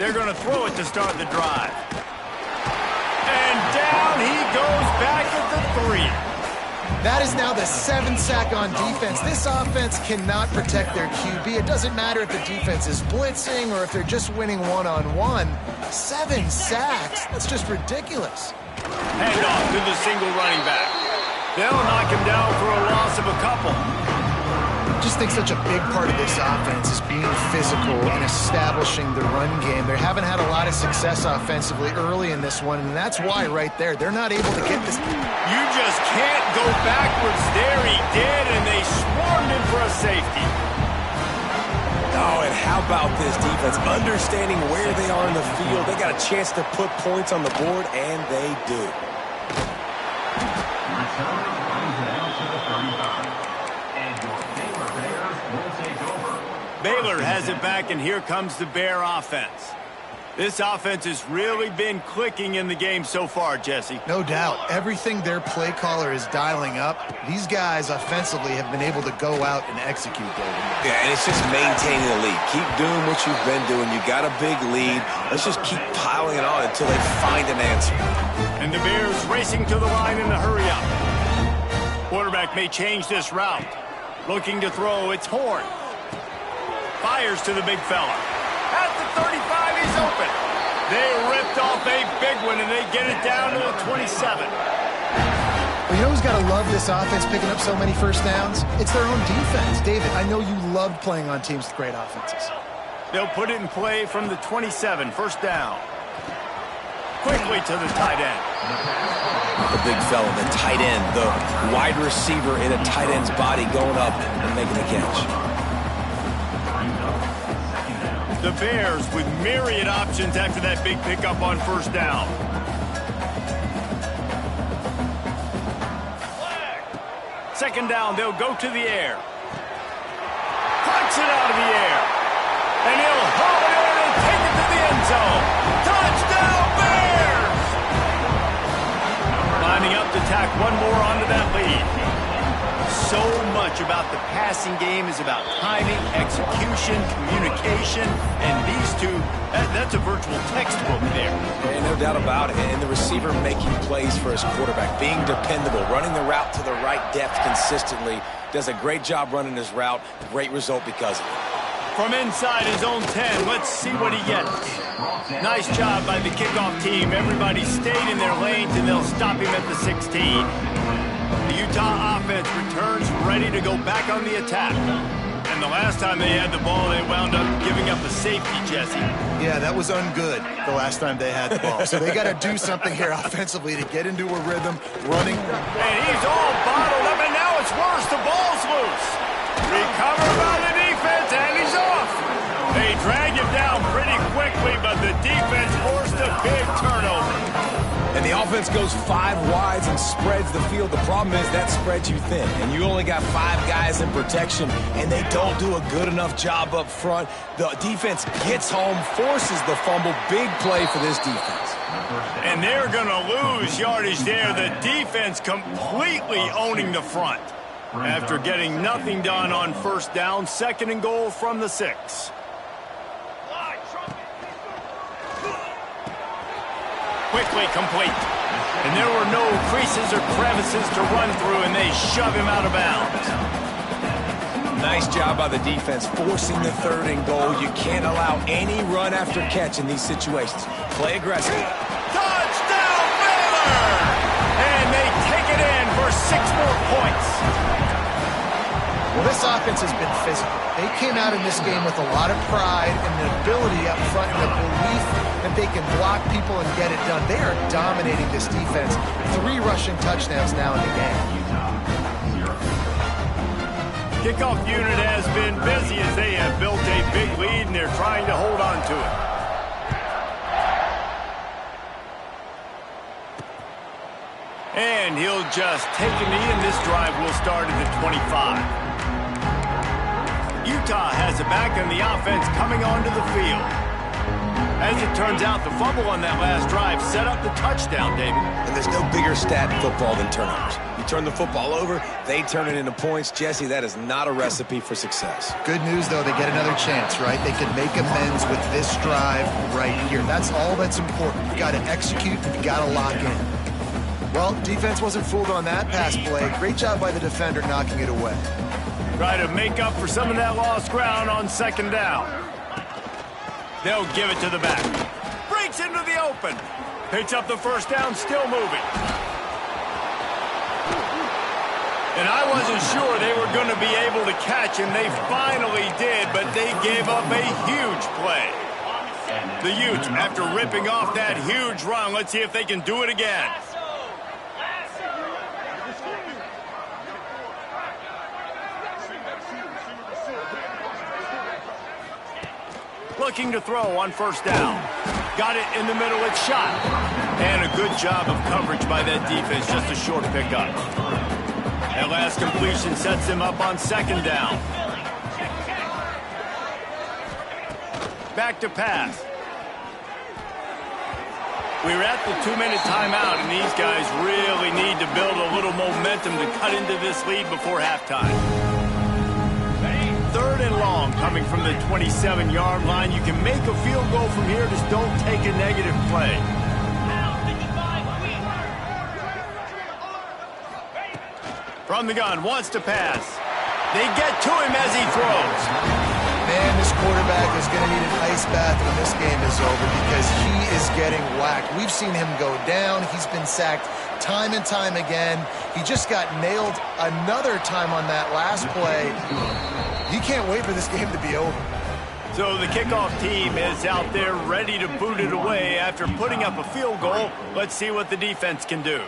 They're going to throw it to start the drive. And down he goes back at the 3. That is now the 7th sack on defense. This offense cannot protect their QB. It doesn't matter if the defense is blitzing or if they're just winning one-on-one. 7 sacks? That's just ridiculous. Handoff to the single running back. They'll knock him down for a loss of a couple. I just think such a big part of this offense is being physical and establishing the run game. They haven't had a lot of success offensively early in this one, and that's why right there, they're not able to get this. You just can't go backwards there. He did, and they swarmed him for a safety. Oh, and how about this defense? Understanding where they are in the field. They got a chance to put points on the board, and they do. Baylor has it back, and here comes the Bear offense. This offense has really been clicking in the game so far, Jesse. No doubt. Everything their play caller is dialing up, these guys offensively have been able to go out and execute, David. Yeah, and it's just maintaining the lead. Keep doing what you've been doing. You got a big lead. Let's just keep piling it on until they find an answer. And the Bears racing to the line in a hurry-up. Quarterback may change this route. Looking to throw, it's Horn. Fires to the big fella. At the 35, he's open. They ripped off a big one, and they get it down to the 27. Well, you know who's got to love this offense picking up so many first downs? It's their own defense. David, I know you loved playing on teams with great offenses. They'll put it in play from the 27, first down. Quickly to the tight end. The big fella, the tight end, the wide receiver in a tight end's body going up and making the catch. The Bears with myriad options after that big pickup on first down. Second down, they'll go to the air. Punch it out of the air. And he'll haul it in and take it to the end zone. Touchdown, Bears! Lining up to tack one more onto that lead. So much about the passing game is about timing, execution, communication, and these two, that's a virtual textbook there. And no doubt about it. And the receiver making plays for his quarterback, being dependable, running the route to the right depth consistently, does a great job running his route. Great result because of it. From inside his own 10, let's see what he gets. Nice job by the kickoff team. Everybody stayed in their lanes, and they'll stop him at the 16. The Utah offense returns ready to go back on the attack. And the last time they had the ball, they wound up giving up a safety, Jesse. Yeah, that was ungood the last time they had the ball. So they got to do something here offensively to get into a rhythm, running. And he's all bottled up, and now it's worse. The ball's loose. Recovered by the defense, and he's off. They drag him down pretty quickly, but the defense forced a big turnover. And the offense goes 5 wides and spreads the field. The problem is that spreads you thin, and you only got 5 guys in protection, and they don't do a good enough job up front. The defense gets home, forces the fumble. Big play for this defense. And they're going to lose yardage there. The defense completely owning the front. After getting nothing done on first down, 2nd and goal from the 6. Quickly complete. And there were no creases or crevices to run through, and they shove him out of bounds. Nice job by the defense forcing the 3rd and goal. You can't allow any run after catch in these situations. Play aggressive. Touchdown, Baylor! And they take it in for 6 more points. Well, this offense has been physical. They came out in this game with a lot of pride and the ability up front and the belief that they can block people and get it done. They are dominating this defense. 3 rushing touchdowns now in the game. Kickoff unit has been busy as they have built a big lead, and they're trying to hold on to it. And he'll just take a knee, and this drive will start at the 25. Utah has it back, and the offense coming onto the field. As it turns out, the fumble on that last drive set up the touchdown, David. And there's no bigger stat in football than turnovers. You turn the football over, they turn it into points. Jesse, that is not a recipe for success. Good news, though, they get another chance, right? They can make amends with this drive right here. That's all that's important. You got to execute, you got to lock in. Well, defense wasn't fooled on that pass play. Great job by the defender knocking it away. Try to make up for some of that lost ground on second down. They'll give it to the back. Breaks into the open. Picks up the first down, still moving. And I wasn't sure they were going to be able to catch him. They finally did, but they gave up a huge play. The Utes, after ripping off that huge run, let's see if they can do it again. Looking to throw on first down. Got it in the middle, it's shot. And a good job of coverage by that defense, just a short pickup. That last completion sets him up on second down. Back to pass. We're at the 2-minute timeout, and these guys really need to build a little momentum to cut into this lead before halftime. 3rd and long coming from the 27-yard line. You can make a field goal from here, just don't take a negative play. From the gun, wants to pass. They get to him as he throws. Man, this quarterback is going to need an ice bath when this game is over because he is getting whacked. We've seen him go down. He's been sacked time and time again. He just got nailed another time on that last play. He can't wait for this game to be over. So the kickoff team is out there ready to boot it away after putting up a field goal. Let's see what the defense can do.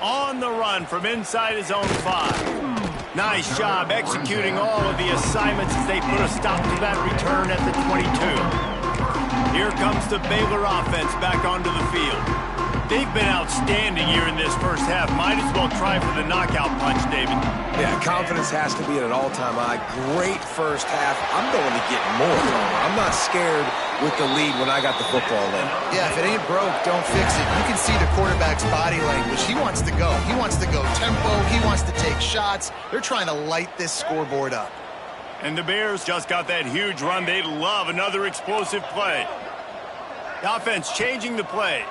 On the run from inside his own 5. Nice job executing all of the assignments as they put a stop to that return at the 22. Here comes the Baylor offense back onto the field. They've been outstanding here in this first half. Might as well try for the knockout punch, David. Yeah, confidence has to be at an all-time high. Great first half. I'm going to get more. I'm not scared with the lead when I got the football in. Yeah, if it ain't broke, don't fix it. You can see the quarterback's body language. He wants to go. He wants to go tempo. He wants to take shots. They're trying to light this scoreboard up. And the Bears just got that huge run. They love another explosive play. The offense changing the play.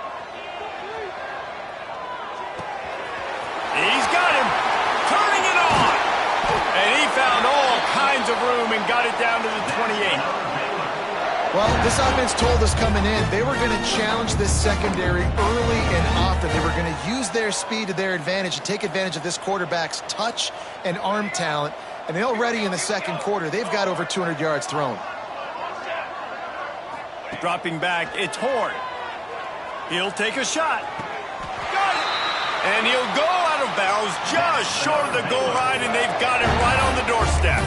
He's got him. Turning it on. And he found all kinds of room and got it down to the 28. Well, this offense told us coming in they were going to challenge this secondary early and often. They were going to use their speed to their advantage and take advantage of this quarterback's touch and arm talent. And they already in the second quarter, they've got over 200 yards thrown. Dropping back, it's Horn. He'll take a shot. Got it. And he'll go out of bounds just short of the goal line, and they've got it right on the doorstep.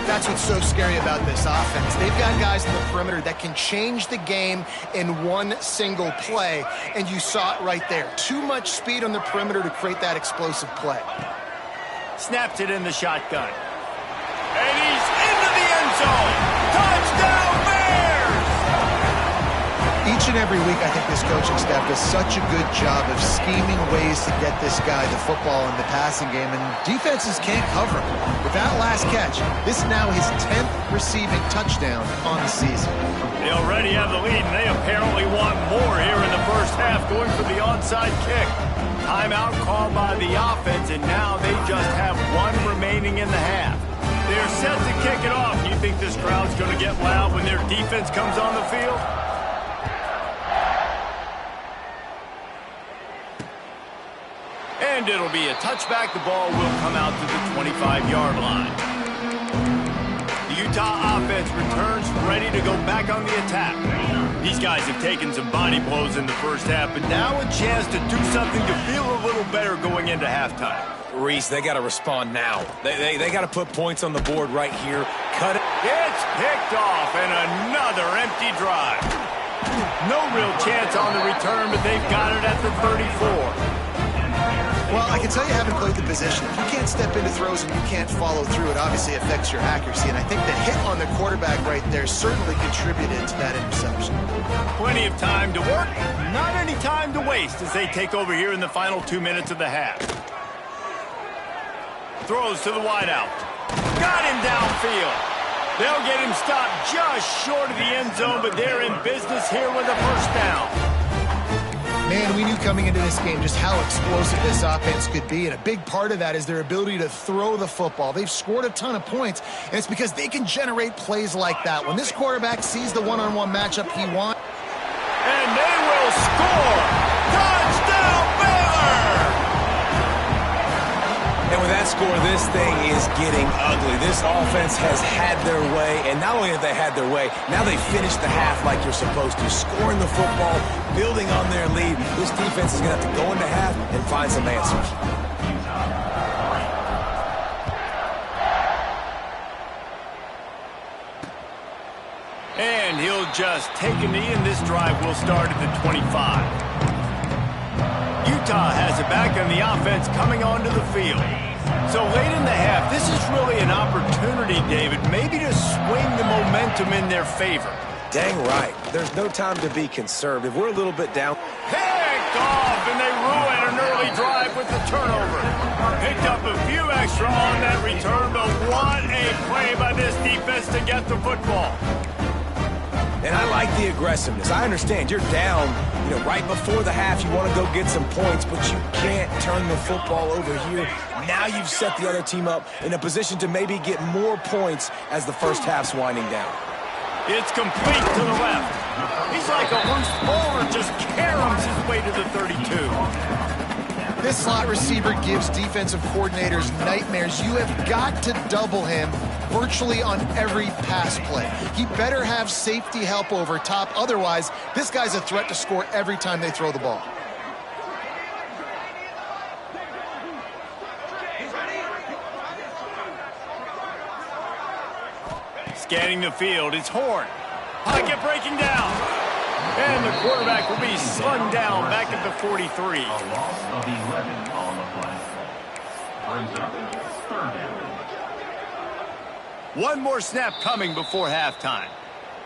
That's what's so scary about this offense. They've got guys in the perimeter that can change the game in one single play, and you saw it right there. Too much speed on the perimeter to create that explosive play. Snaps it in the shotgun. And he's into the end zone. Touchdown, Bears! Each and every week, I think this coaching staff does such a good job of scheming ways to get this guy the football in the passing game, and defenses can't cover him. With that last catch, this is now his 10th receiving touchdown on the season. They already have the lead, and they apparently want more here in the first half, going for the onside kick. Timeout called by the offense, and now they just have one remaining in the half. They're set to kick it off. You think this crowd's going to get loud when their defense comes on the field? And it'll be a touchback. The ball will come out to the 25-yard line. The Utah offense returns ready to go back on the attack. These guys have taken some body blows in the first half, but now a chance to do something to feel a little better going into halftime. Reese, they got to respond now. They got to put points on the board right here. Cut it. It's picked off, and another empty drive. No real chance on the return, but they've got it at the 34. Well, I can tell you haven't played the position. If you can't step into throws and you can't follow through, it obviously affects your accuracy. And I think the hit on the quarterback right there certainly contributed to that interception. Plenty of time to work, not any time to waste as they take over here in the final 2 minutes of the half. Throws to the wideout. Got him downfield. They'll get him stopped just short of the end zone, but they're in business here with a first down. Man, we knew coming into this game just how explosive this offense could be, and a big part of that is their ability to throw the football. They've scored a ton of points, and it's because they can generate plays like that. When this quarterback sees the one-on-one matchup he wants, and they will score! Touchdown, Baylor! And with that score, this thing is getting ugly. This offense has had their way, and not only have they had their way, now they finished the half like you're supposed to, scoring the football, building on their lead. This defense is going to have to go into half and find some answers. And he'll just take a knee, and this drive will start at the 25. Utah has it back, and the offense coming onto the field. So late in the half, this is really an opportunity, David, maybe to swing the momentum in their favor. Dang right. There's no time to be conservative. We're a little bit down. Picked off, and they ruin an early drive with the turnover. Picked up a few extra on that return, but what a play by this defense to get the football. And I like the aggressiveness. I understand you're down, right before the half. You want to go get some points, but you can't turn the football over here. Now you've set the other team up in a position to maybe get more points as the first half's winding down. It's complete to the left. He's like a loose bowler, just caroms his way to the 32. this slot receiver gives defensive coordinators nightmares. You have got to double him virtually on every pass play. He better have safety help over top. Otherwise, this guy's a threat to score every time they throw the ball. Scanning the field, it's Horn. Pocket breaking down. And the quarterback will be slung down back at the 43. A loss of 11 on the play. Brings up third down. One more snap coming before halftime.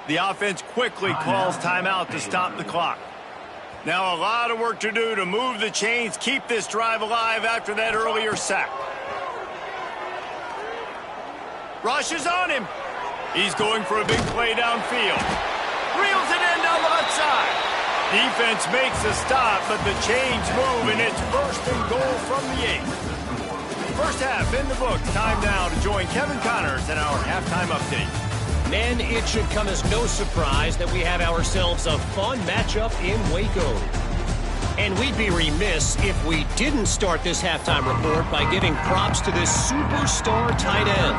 The offense quickly calls timeout to stop the clock. Now a lot of work to do to move the chains, keep this drive alive after that earlier sack. Rush is on him. He's going for a big play downfield. Reels it in down the left side. Defense makes a stop, but the chains move, and it's first and goal from the 8. First half in the books. Time now to join Kevin Connors in our halftime update. Men, it should come as no surprise that we have ourselves a fun matchup in Waco. And we'd be remiss if we didn't start this halftime report by giving props to this superstar tight end.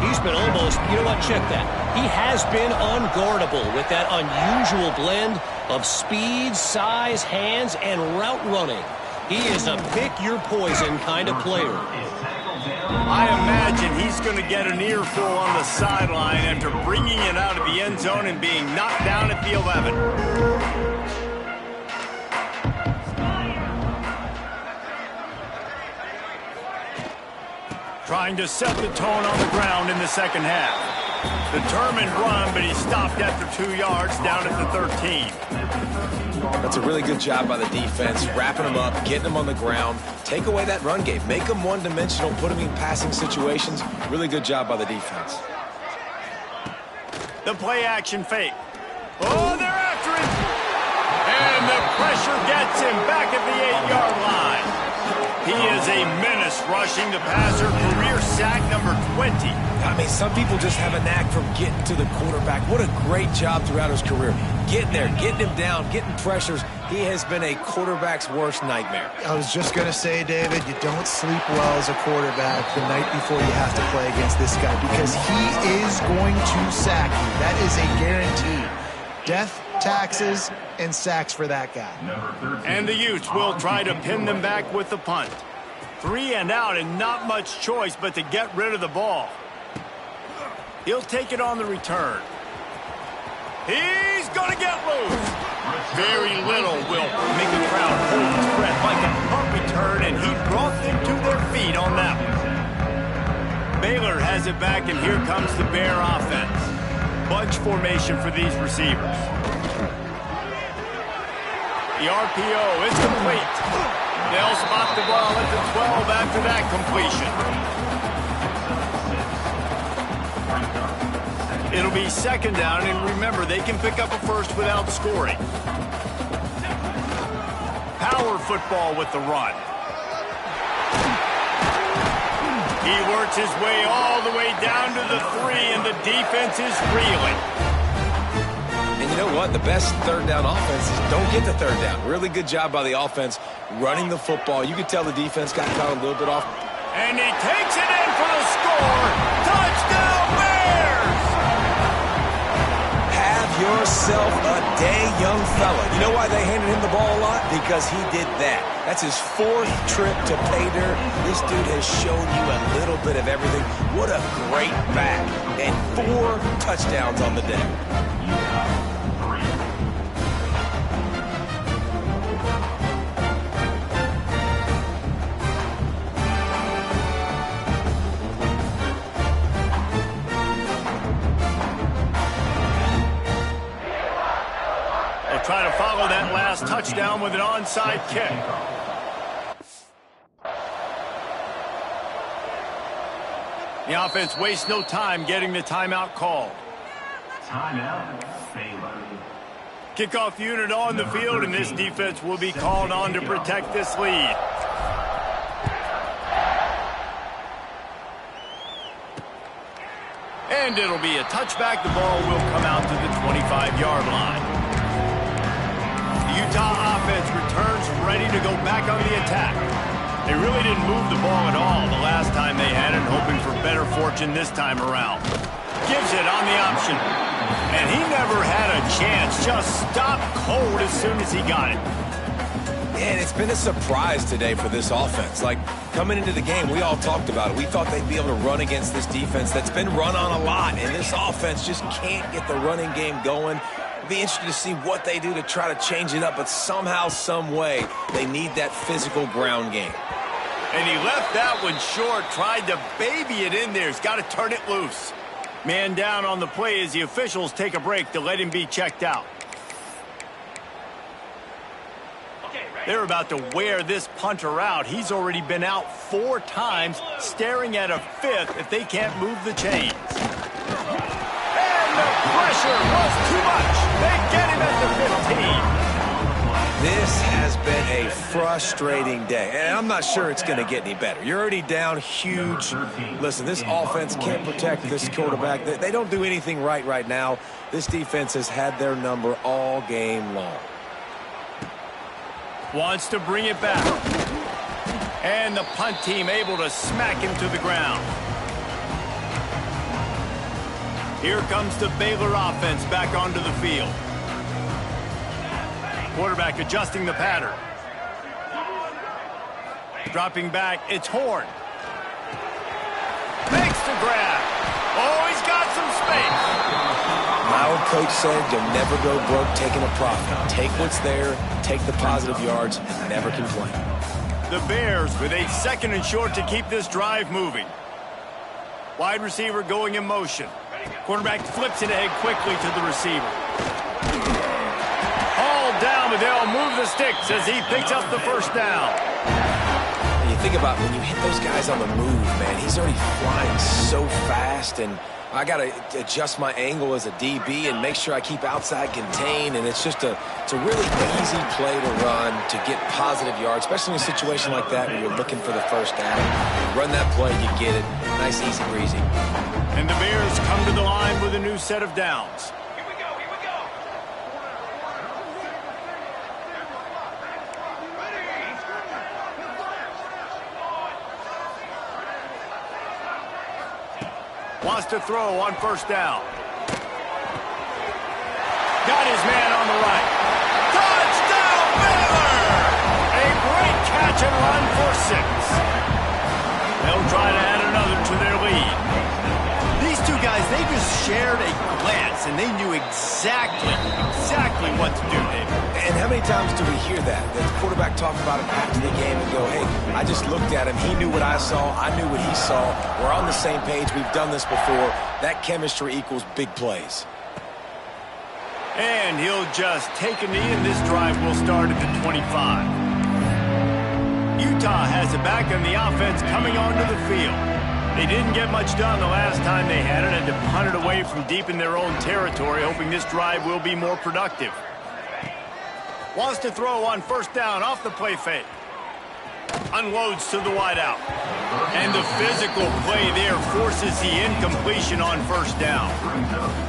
He's been almost, you know what, check that. He has been unguardable with that unusual blend of speed, size, hands, and route running. He is a pick-your-poison kind of player. I imagine he's going to get an earful on the sideline after bringing it out of the end zone and being knocked down at the 11. Trying to set the tone on the ground in the second half. Determined run, but he stopped after 2 yards down at the 13. That's a really good job by the defense, wrapping them up, getting them on the ground. Take away that run game. Make them one-dimensional, put them in passing situations. Really good job by the defense. The play-action fake. Oh, they're after him. And the pressure gets him back at the 8-yard line. He is a menace rushing the passer, career sack number 20. I mean, some people just have a knack for getting to the quarterback. What a great job throughout his career. Getting there, getting him down, getting pressures. He has been a quarterback's worst nightmare. I was just going to say, David, you don't sleep well as a quarterback the night before you have to play against this guy because he is going to sack you. That is a guarantee. Death, taxes, and sacks for that guy. And the Utes will try to pin them back with the punt. 3 and out and not much choice but to get rid of the ball. He'll take it on the return. He's going to get loose. Very little will make the crowd hold his breath like a punt return, and he brought has it back, and here comes the Bear offense. Bunch formation for these receivers. The RPO is complete. They'll spot the ball at the 12 after that completion. It'll be second down, and remember, they can pick up a first without scoring. Power football with the run. He works his way all the way down to the 3, and the defense is reeling. And you know what? The best third down offense is don't get the third down. Really good job by the offense running the football. You could tell the defense got caught a little bit off. And he takes it in for the score. Touchdown, Bears! Have yourself a day, young fella. You know why they handed him the ball a lot? Because he did that. That's his 4th trip to pay dirt. This dude has shown you a little bit of everything. What a great back. And 4 touchdowns on the day. Try to follow that last touchdown with an onside kick. The offense wastes no time getting the timeout called. Timeout, Baylor. Kickoff unit on the field, and this defense will be called on to protect this lead. And it'll be a touchback. The ball will come out to the 25-yard line. Utah offense returns ready to go back on the attack. They really didn't move the ball at all the last time they had it, hoping for better fortune this time around. Gives it on the option. And he never had a chance. Just stopped cold as soon as he got it. And it's been a surprise today for this offense. Like, coming into the game, we all talked about it. We thought they'd be able to run against this defense that's been run on a lot. And this offense just can't get the running game going. Be interested to see what they do to try to change it up, but somehow, some way, they need that physical ground game. And he left that one short, tried to baby it in there. He's got to turn it loose. Man down on the play as the officials take a break to let him be checked out. They're about to wear this punter out. He's already been out 4 times, staring at a 5th if they can't move the chains. The pressure was too much. They get him at the 15. This has been a frustrating day, and I'm not sure it's going to get any better. You're already down huge. Listen, this offense can't protect this quarterback. They don't do anything right now. This defense has had their number all game long. Wants to bring it back. And the punt team able to smack him to the ground. Here comes the Baylor offense back onto the field. Quarterback adjusting the pattern. Dropping back, it's Horn. Makes the grab. Oh, he's got some space. My old coach said you'll never go broke taking a profit. Take what's there, take the positive yards, and never complain. The Bears with a 2nd and short to keep this drive moving. Wide receiver going in motion. Quarterback flips it ahead quickly to the receiver. All down, but they'll move the sticks as he picks up the first down. And you think about when you hit those guys on the move, man, he's already flying so fast, and I got to adjust my angle as a DB and make sure I keep outside contained, and it's a really easy play to run to get positive yards, especially in a situation like that where you're looking for the first down. You run that play, you get it. Nice, easy breezy. And the Bears come to the line with a new set of downs. Here we go, here we go. Wants to throw on first down. Got his man on the right. Touchdown, Baylor! A great catch and run for 6. They'll try to add another to their lead. These two guys, they just shared a glance, and they knew exactly what to do, David. And how how many times do we hear that? The quarterback talk about it after the game and go, hey, I just looked at him. He knew what I saw. I knew what he saw. We're on the same page. We've done this before. That chemistry equals big plays. And he'll just take a knee, and this drive will start at the 25. Utah has it back on the offense coming onto the field. They didn't get much done the last time they had it, and to punt it away from deep in their own territory, hoping this drive will be more productive. Wants to throw on first down off the play fake. Unloads to the wideout. And the physical play there forces the incompletion on first down.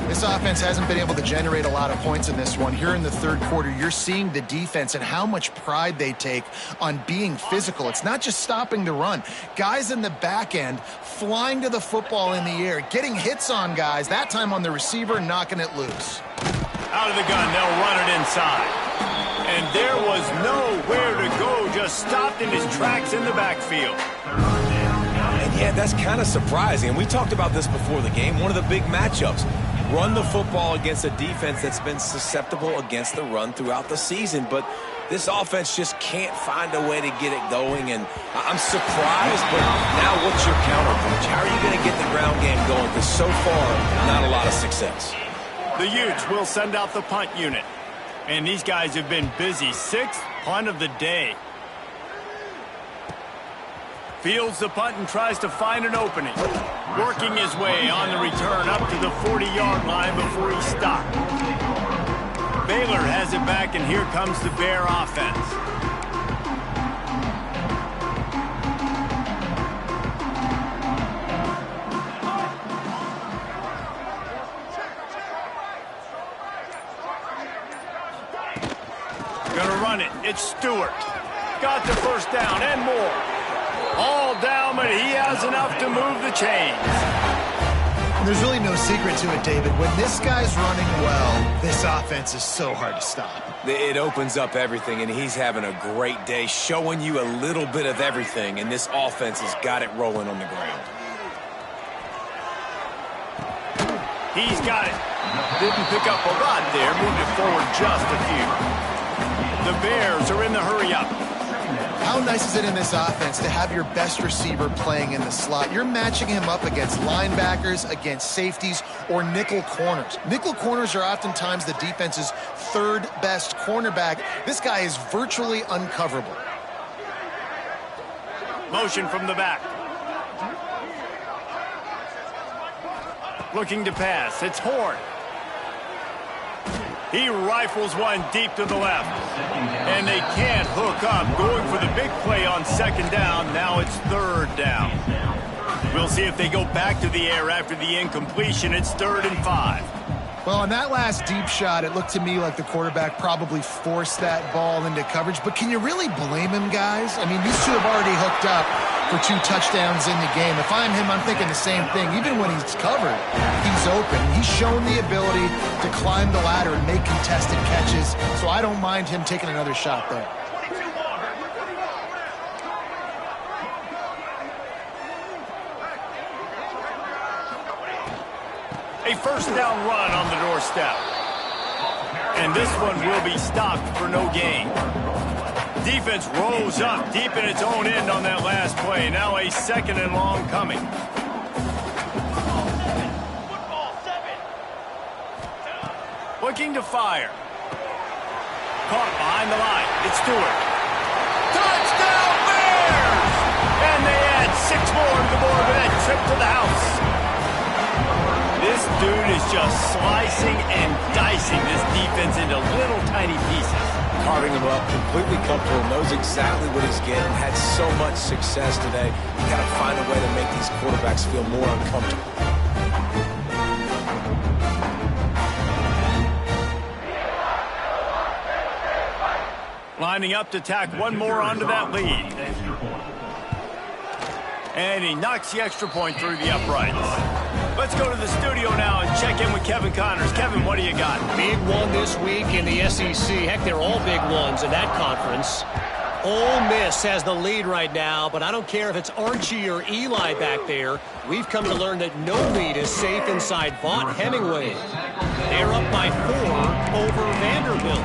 This offense hasn't been able to generate a lot of points in this one. Here in the third quarter, you're seeing the defense and how much pride they take on being physical. It's not just stopping the run. Guys in the back end flying to the football in the air, getting hits on guys, that time on the receiver, knocking it loose. Out of the gun, they'll run it inside. And there was nowhere to go, just stopped in his tracks in the backfield. And yeah, that's kind of surprising. And we talked about this before the game. One of the big matchups. Run the football against a defense that's been susceptible against the run throughout the season. But this offense just can't find a way to get it going. And I'm surprised, but now what's your counterpunch? How are you going to get the ground game going? Because so far, not a lot of success. The Utes will send out the punt unit. And these guys have been busy. 6th punt of the day. Fields the punt and tries to find an opening. Working his way on the return up to the 40-yard line before he stopped. Baylor has it back, and here comes the Bear offense. Gonna run it. It's Stewart. Got the first down and more. All down, but he has enough to move the chains. There's really no secret to it, David. When this guy's running well, this offense is so hard to stop. It opens up everything, and he's having a great day, showing you a little bit of everything, and this offense has got it rolling on the ground. He's got it. Didn't pick up a lot there, moved it forward just a few. The Bears are in the hurry-up. How nice is it in this offense to have your best receiver playing in the slot? You're matching him up against linebackers, against safeties, or nickel corners. Nickel corners are oftentimes the defense's third best cornerback. This guy is virtually uncoverable. Motion from the back. Looking to pass. It's Horn. He rifles one deep to the left. And they can't hook up. Going for the big play on second down. Now it's third down. We'll see if they go back to the air after the incompletion. It's 3rd and 5. Well, on that last deep shot, it looked to me like the quarterback probably forced that ball into coverage. But can you really blame him, guys? I mean, these two have already hooked up for 2 touchdowns in the game. If I'm him, I'm thinking the same thing. Even when he's covered, he's open. He's shown the ability to climb the ladder and make contested catches. So I don't mind him taking another shot there. A first down run on the doorstep. And this one will be stopped for no gain. Defense rose up deep in its own end on that last play. Now a 2nd and long coming. Looking to fire. Caught behind the line. It's Stewart. Touchdown Bears! And they add 6 more to the board with that trip to the house. This dude is just slicing and dicing this defense into little tiny pieces. Carving them up, completely comfortable, knows exactly what he's getting, had so much success today. You got to find a way to make these quarterbacks feel more uncomfortable. Lining up to tack one more onto that lead. And he knocks the extra point through the uprights. Let's go to the studio now and check in with Kevin Connors. Kevin, what do you got? Big one this week in the SEC. Heck, they're all big ones in that conference. Ole Miss has the lead right now, but I don't care if it's Archie or Eli back there. We've come to learn that no lead is safe inside Vaught Hemingway. They're up by 4 over Vanderbilt.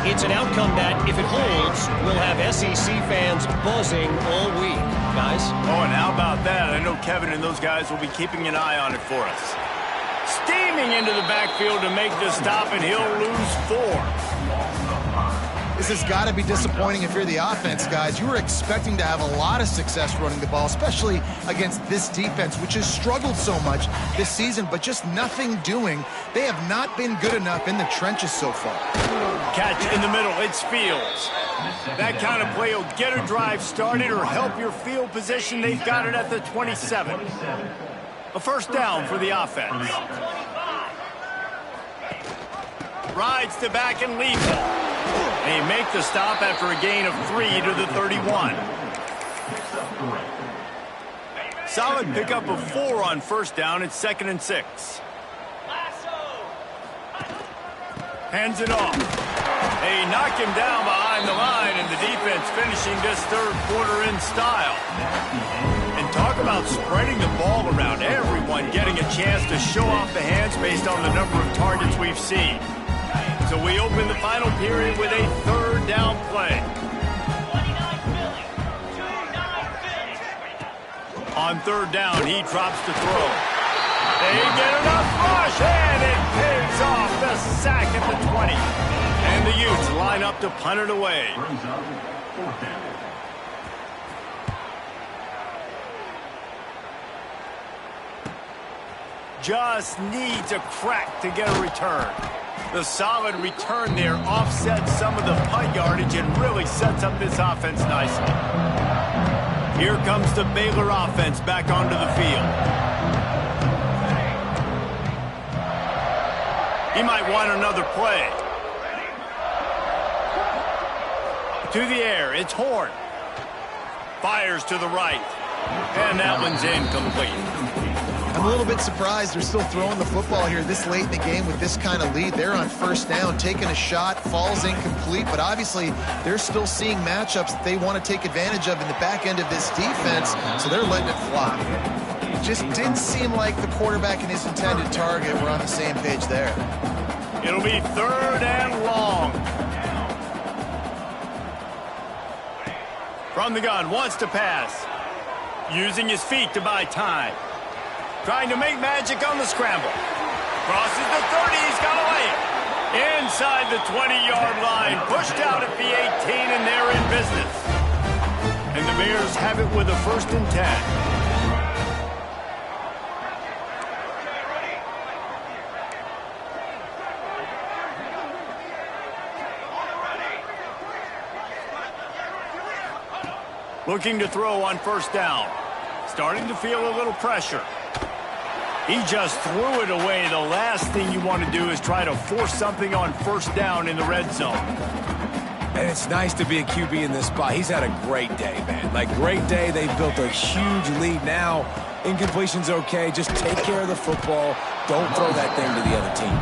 It's an outcome that, if it holds, we'll have SEC fans buzzing all week. Guys? Oh, and how about that? I know Kevin and those guys will be keeping an eye on it for us. Steaming into the backfield to make the stop, and he'll lose 4. This has got to be disappointing if you're the offense, guys. You were expecting to have a lot of success running the ball, especially against this defense, which has struggled so much this season, but just nothing doing. They have not been good enough in the trenches so far. Catch in the middle. It's Fields. That kind of play will get a drive started or help your field position. They've got it at the 27. A first down for the offense. Rides to back and leads it. They make the stop after a gain of 3 to the 31. Solid pickup of 4 on first down. It's 2nd and 6. Hands it off. They knock him down behind the line, and the defense finishing this third quarter in style. And talk about spreading the ball around. Everyone getting a chance to show off the hands based on the number of targets we've seen. So we open the final period with a third down play. On third down, he drops to throw. They get enough rush, and it pays off. The sack at the 20. And the Utes line up to punt it away. Just needs a crack to get a return. The solid return there offsets some of the punt yardage and really sets up this offense nicely. Here comes the Baylor offense back onto the field. He might want another play. To the air, it's Horn. Fires to the right. And that one's incomplete. I'm a little bit surprised they're still throwing the football here this late in the game with this kind of lead. They're on first down, taking a shot, falls incomplete, but obviously they're still seeing matchups that they want to take advantage of in the back end of this defense, so they're letting it fly. It just didn't seem like the quarterback and his intended target were on the same page there. It'll be third and long. From the gun, wants to pass. Using his feet to buy time. Trying to make magic on the scramble. Crosses the 30, he's got to lay it. Inside the 20-yard line, pushed out at the 18, and they're in business. And the Bears have it with a 1st and 10. Looking to throw on first down. Starting to feel a little pressure. He just threw it away. The last thing you want to do is try to force something on first down in the red zone. And it's nice to be a QB in this spot. He's had a great day, man. Like, great day. They've built a huge lead now. Incompletion's okay. Just take care of the football. Don't throw that thing to the other team.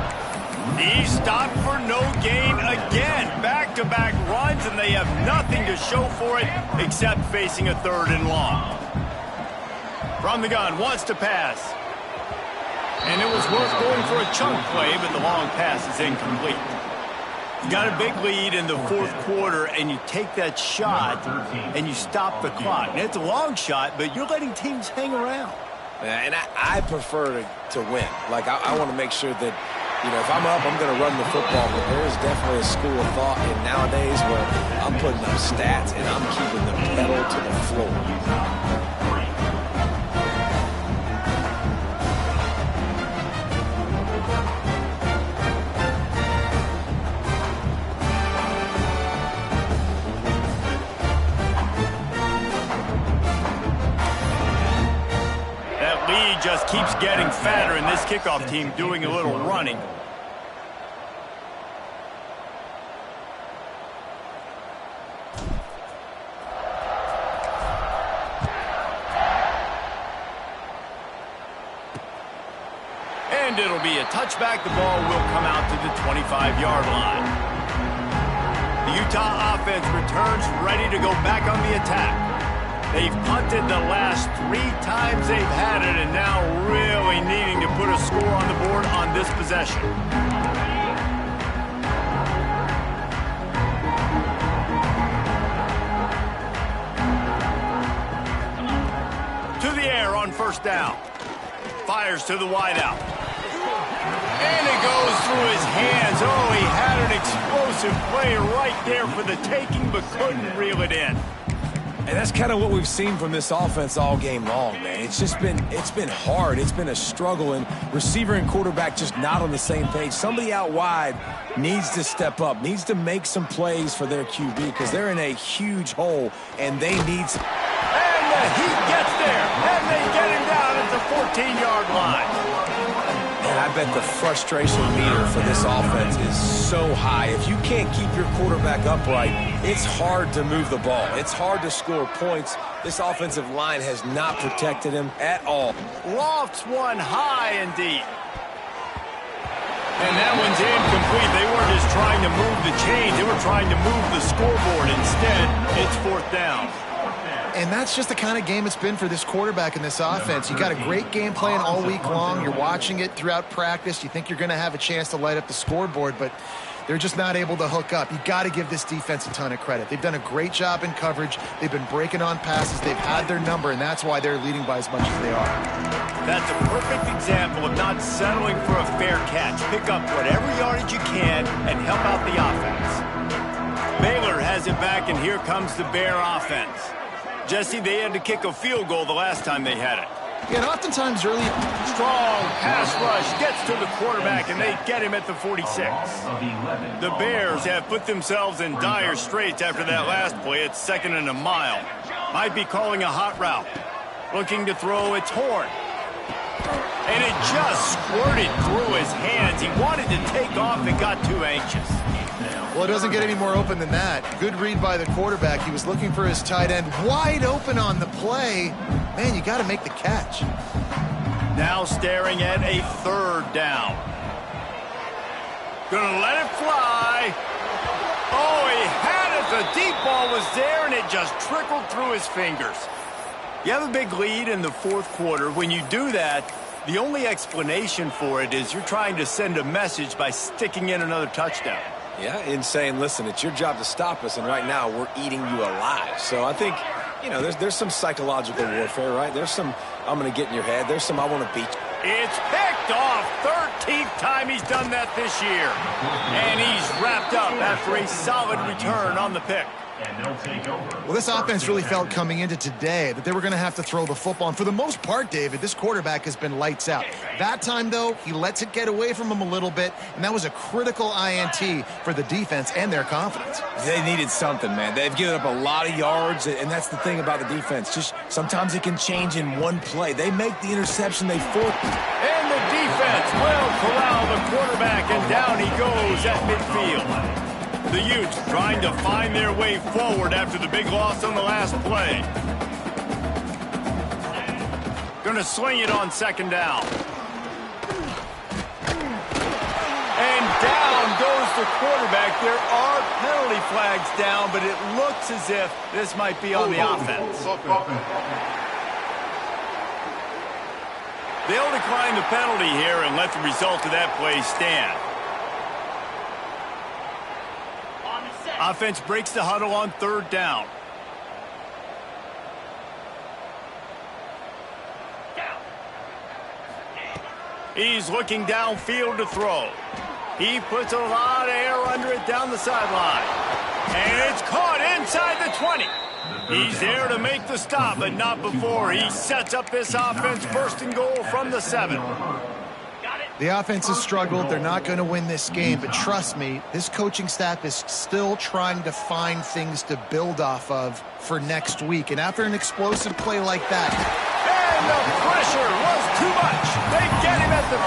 He stopped for no gain again. Back-to-back runs, and they have nothing to show for it except facing a 3rd and long. From the gun, wants to pass. And it was worth going for a chunk play, but the long pass is incomplete. You got a big lead in the 4th quarter, and you take that shot, and you stop the clock. And it's a long shot, but you're letting teams hang around. And I prefer to win. Like, I want to make sure that, you know, if I'm up, I'm going to run the football. But there is definitely a school of thought in nowadays where I'm putting up stats, and I'm keeping the pedal to the floor. Just keeps getting fatter, and this kickoff team doing a little running. And it'll be a touchback. The ball will come out to the 25-yard line. The Utah offense returns ready to go back on the attack. They've punted the last 3 times they've had it, and now really needing to put a score on the board on this possession. To the air on first down. Fires to the wideout. And it goes through his hands. Oh, he had an explosive play right there for the taking, but couldn't reel it in. And that's kind of what we've seen from this offense all game long, man. It's been hard. It's been a struggle, and receiver and quarterback just not on the same page. Somebody out wide needs to step up, needs to make some plays for their QB because they're in a huge hole, and they need some. And he gets there, and they get him down at the 14-yard line. And I bet the frustration meter for this offense is so high. If you can't keep your quarterback upright, it's hard to move the ball. It's hard to score points. This offensive line has not protected him at all. Lofts one high and deep. And that one's incomplete. They weren't just trying to move the chains. They were trying to move the scoreboard. Instead, it's 4th down. And that's just the kind of game it's been for this quarterback in this offense. You got a great game plan all week long. You're watching it throughout practice. You think you're going to have a chance to light up the scoreboard, but they're just not able to hook up. You got to give this defense a ton of credit. They've done a great job in coverage. They've been breaking on passes. They've had their number, and that's why they're leading by as much as they are. That's a perfect example of not settling for a fair catch. Pick up whatever yardage you can and help out the offense. Baylor has it back, and here comes the Bear offense. Jesse, they had to kick a field goal the last time they had it. Yeah, and oftentimes early. Strong pass rush gets to the quarterback, and they get him at the 46. The Bears have put themselves in dire straits after that last play. It's 2nd and a mile. Might be calling a hot route. Looking to throw its horn. And it just squirted through his hands. He wanted to take off and got too anxious. Well, it doesn't get any more open than that. Good read by the quarterback. He was looking for his tight end wide open on the play. Man, you got to make the catch. Now staring at a 3rd down. Gonna let it fly. Oh, he had it. The deep ball was there, and it just trickled through his fingers. You have a big lead in the 4th quarter. When you do that, the only explanation for it is you're trying to send a message by sticking in another touchdown. Yeah, in saying, listen, it's your job to stop us, and right now we're eating you alive. So I think, you know, there's some psychological warfare, right? There's some, I'm going to get in your head. There's some, I want to beat you. It's picked off. 13th time he's done that this year. And he's wrapped up after a solid return on the pick. Well, this offense really felt coming into today that they were going to have to throw the football. And for the most part, David, this quarterback has been lights out. That time, though, he lets it get away from him a little bit, and that was a critical INT for the defense and their confidence. They needed something, man. They've given up a lot of yards, and that's the thing about the defense. Just sometimes it can change in one play. They make the interception, they force. And the defense will corral the quarterback, and down he goes at midfield. The Utes trying to find their way forward after the big loss on the last play. Gonna sling it on 2nd down. And down goes the quarterback. There are penalty flags down, but it looks as if this might be on the offense. They'll decline the penalty here and let the result of that play stand. Offense breaks the huddle on 3rd down. He's looking downfield to throw. He puts a lot of air under it down the sideline. And it's caught inside the 20. He's there to make the stop, but not before he sets up this offense. 1st and goal from the 7. The offense has struggled. They're not going to win this game, but trust me, this coaching staff is still trying to find things to build off of for next week. And after an explosive play like that, and the pressure was too much. They get him at the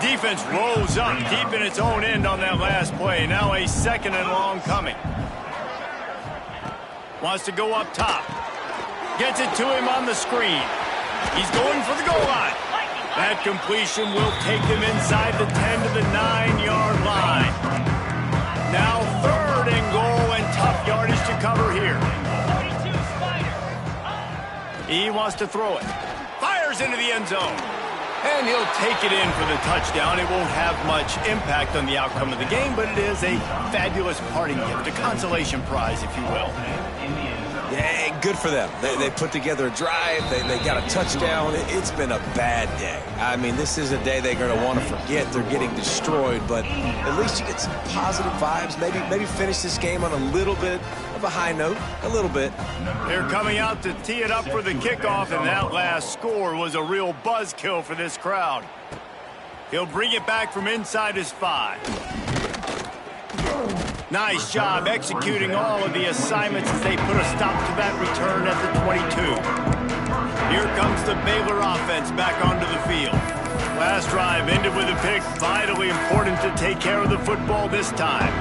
15. Defense rose up deep in its own end on that last play. Now a 2nd and long coming. Wants to go up top. Gets it to him on the screen. He's going for the goal line. That completion will take them inside the 10 to the 9-yard line. Now 3rd cover here. He wants to throw it. Fires into the end zone. And he'll take it in for the touchdown. It won't have much impact on the outcome of the game, but it is a fabulous parting gift, a consolation prize, if you will. Yeah, good for them. They put together a drive. They got a touchdown. It's been a bad day. I mean, this is a day they're going to want to forget. They're getting destroyed, but at least you get some positive vibes. Maybe finish this game on a little bit of a high note, a little bit. They're coming out to tee it up for the kickoff, and that last score was a real buzzkill for this crowd. He'll bring it back from inside his 5. Nice job executing all of the assignments as they put a stop to that return at the 22. Here comes the Baylor offense back onto the field. Last drive ended with a pick. Vitally important to take care of the football this time.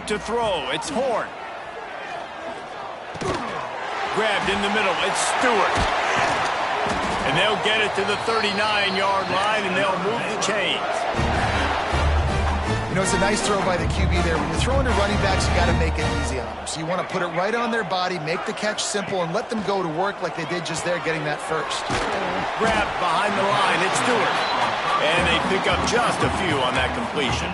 To throw, it's Horn. Grabbed in the middle, it's Stewart. And they'll get it to the 39-yard line, and they'll move the chains. You know, it's a nice throw by the QB there. When you're throwing to running backs, you got to make it easy on them. So you want to put it right on their body, make the catch simple, and let them go to work like they did just there, getting that first. Grabbed behind the line, it's Stewart. And they pick up just a few on that completion.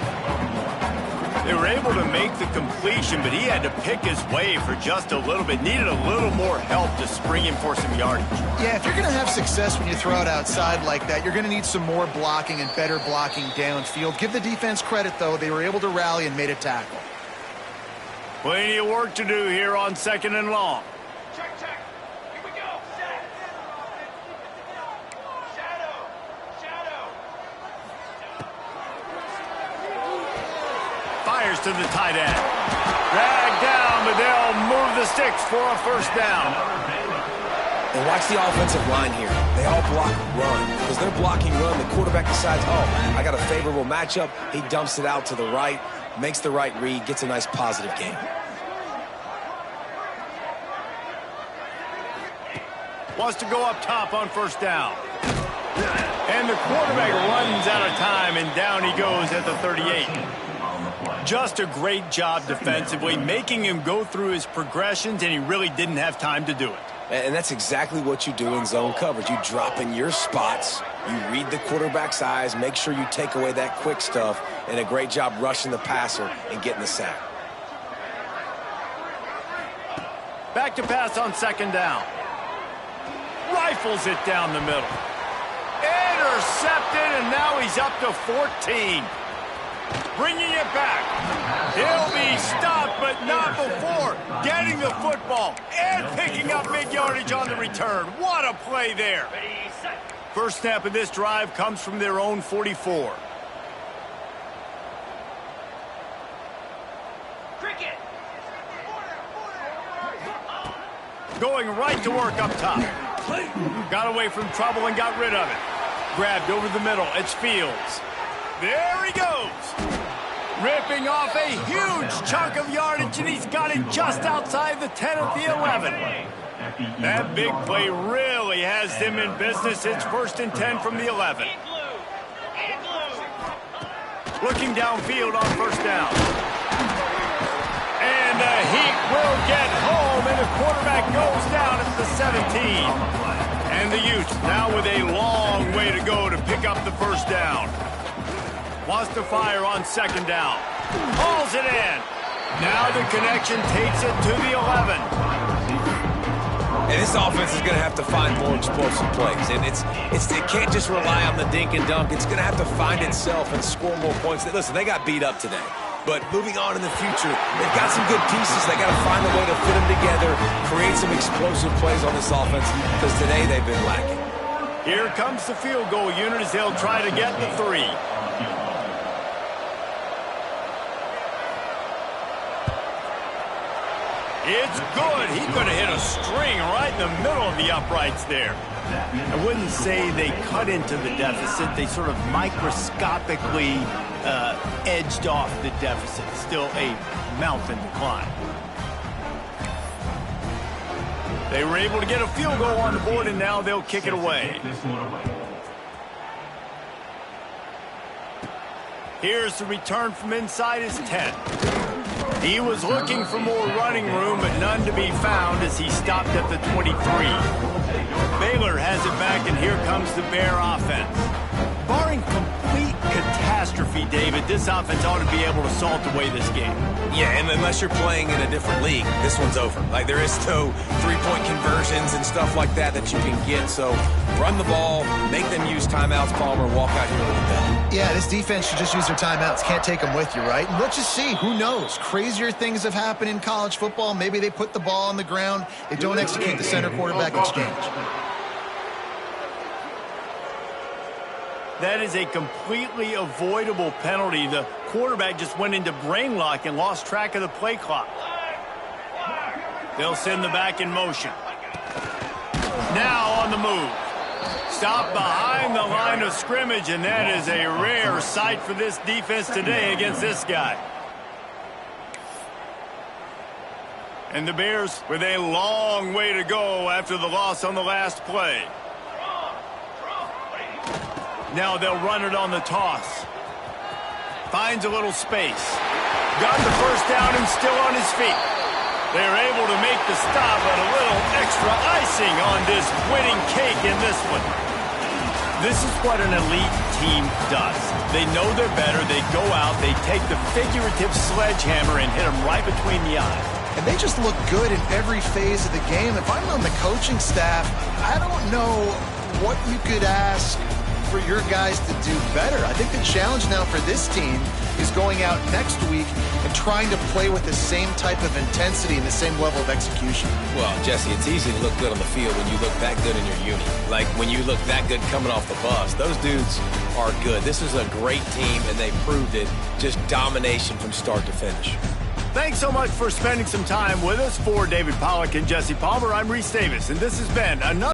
They were able to make the completion, but he had to pick his way for just a little bit. Needed a little more help to spring him for some yardage. Yeah, if you're going to have success when you throw it outside like that, you're going to need some more blocking and better blocking downfield. Give the defense credit, though. They were able to rally and made a tackle. Plenty of work to do here on 2nd and long. Check. Here we go. Set. Shadow. Fires to the tight end. Dragged down, but they'll move the sticks for a first down. And watch the offensive line here. They all block run. Because they're blocking run, the quarterback decides, oh, I got a favorable matchup. He dumps it out to the right, makes the right read, gets a nice positive gain. Wants to go up top on first down. And the quarterback runs out of time, and down he goes at the 38. Just a great job defensively, making him go through his progressions, and he really didn't have time to do it. And that's exactly what you do in zone coverage. You drop in your spots, you read the quarterback's eyes, make sure you take away that quick stuff, and a great job rushing the passer and getting the sack. Back to pass on 2nd down. Rifles it down the middle. Intercepted, and now he's up to 14. Bringing it back. He'll be stopped, but not before getting the football and picking up mid-yardage on the return. What a play there. First snap of this drive comes from their own 44. Cricket. Going right to work up top. Got away from trouble and got rid of it. Grabbed over the middle. It's Fields. There he goes. Ripping off a huge chunk of yardage, and he's got it just outside the 10 at the 11. That big play really has them in business. It's 1st and 10 from the 11. Looking downfield on first down. And the Heat will get home, and the quarterback goes down at the 17. And the Utes now with a long way to go to pick up the first down. Wants to fire on 2nd down. Hauls it in. Now the connection takes it to the 11. And this offense is going to have to find more explosive plays. And it can't just rely on the dink and dunk. It's going to have to find itself and score more points. Listen, they got beat up today. But moving on in the future, they've got some good pieces. They got to find a way to fit them together, create some explosive plays on this offense, because today they've been lacking. Here comes the field goal unit as they'll try to get the 3. It's good. He's going to hit a string right in the middle of the uprights there. I wouldn't say they cut into the deficit. They sort of microscopically edged off the deficit. Still a mountain to climb. They were able to get a field goal on the board, and now they'll kick it away. Here's the return from inside his 10. He was looking for more running room, but none to be found as he stopped at the 23. Baylor has it back, and here comes the Bear offense. Barring complete catastrophe, David, this offense ought to be able to salt away this game. Yeah, and unless you're playing in a different league, this one's over. Like, there is no three-point conversions and stuff like that you can get. So run the ball, make them use timeouts, Palmer, walk out here a little bit. Yeah, this defense should just use their timeouts. Can't take them with you, right? And let's just see. Who knows? Crazier things have happened in college football. Maybe they put the ball on the ground. They don't execute the center-quarterback exchange. That is a completely avoidable penalty. The quarterback just went into brain lock and lost track of the play clock. They'll send the back in motion. Now on the move. Stop behind the line of scrimmage, and that is a rare sight for this defense today against this guy. And the Bears with a long way to go after the loss on the last play. Now they'll run it on the toss. Finds a little space. Got the first down and still on his feet. They're able to make the stop, but a little extra icing on this winning cake in this one. This is what an elite team does. They know they're better. They go out. They take the figurative sledgehammer and hit them right between the eyes. And they just look good in every phase of the game. If I'm on the coaching staff, I don't know what you could ask for your guys to do better. I think the challenge now for this team is going out next week and trying to play with the same type of intensity and the same level of execution. Well, Jesse, it's easy to look good on the field when you look that good in your uni. Like when you look that good coming off the bus. Those dudes are good. This is a great team, and they proved it. Just domination from start to finish. Thanks so much for spending some time with us. For David Pollack and Jesse Palmer, I'm Reese Davis, and this has been another